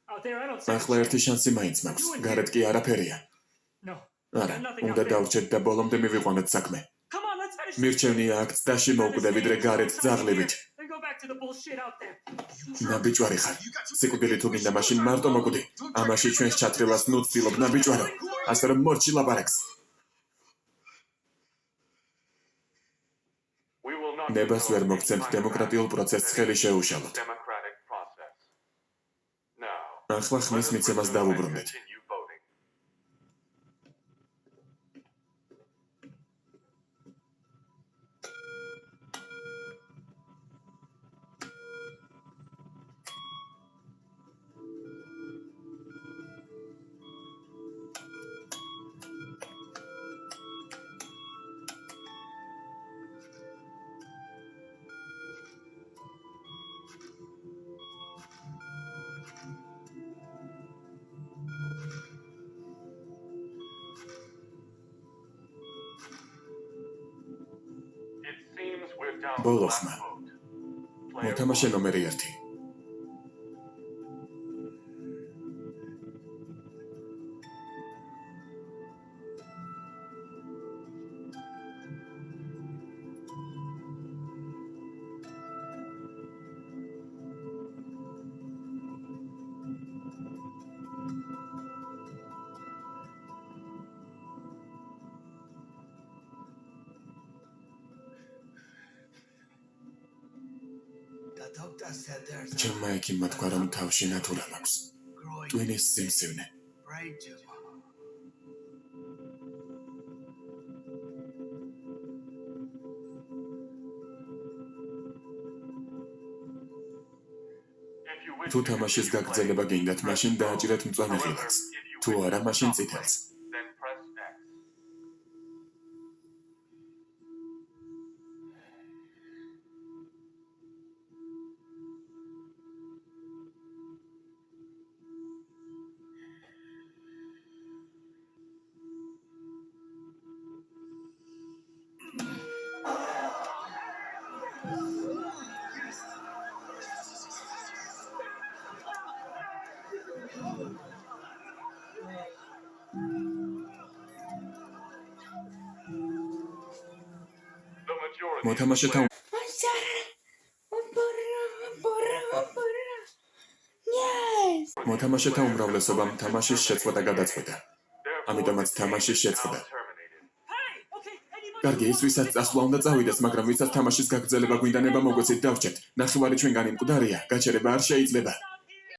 ახლა ერთი შანსი მაინც მაქვს. გარეთ კი არაფერია. არა, უნდა დავრჩეთ და ბოლომდე მივიყვანოთ საქმე. მირჩევნია აქ წდაში მოვკვდე, ვიდრე გარეთ ძაღლივით. ნაბიჯვარი ხარ. სიკვდილი თუ გინდა, მაშინ მარტო მოკვდი. ამაში ჩვენს ჩათრილას ნუ ვცდილობ, ნაბიჯვარო. ასე რომ მორჩი ლაპარაკს. ნებას ვერ მოგცემთ დემოკრატიულ პროცესს ხელი შეუშალოთ. ახლა ხმის მიცემას დავუბრუნდეთ. ბოლო ხმა. მოთამაშე ნომერი 1. ჩემმა ექიმმა თქვა, რომ თავში ნათურა მაქვს. ტვინის სიმსივნე. თუ თამაშის გაგრძელება გინდათ, მაშინ დააჭირეთ მწვანე ღილაკს. თუ არა, მაშინ წითელს. მოთამაშეთა მოთამაშეთა უმრავლესობამ თამაშის შეწყვეტა გადაწყვეტა. ამიტომაც თამაშის შეწყვეტა. კარგი, ის ვისაც წასვლა უნდა წავიდეს, მაგრამ ვისაც თამაშის გაგრძელება გვინდა ნება მოგვეცით დავჭერთ. ნახევარი ჩვენგანი მკვდარია, გაჩერება არ შეიძლება.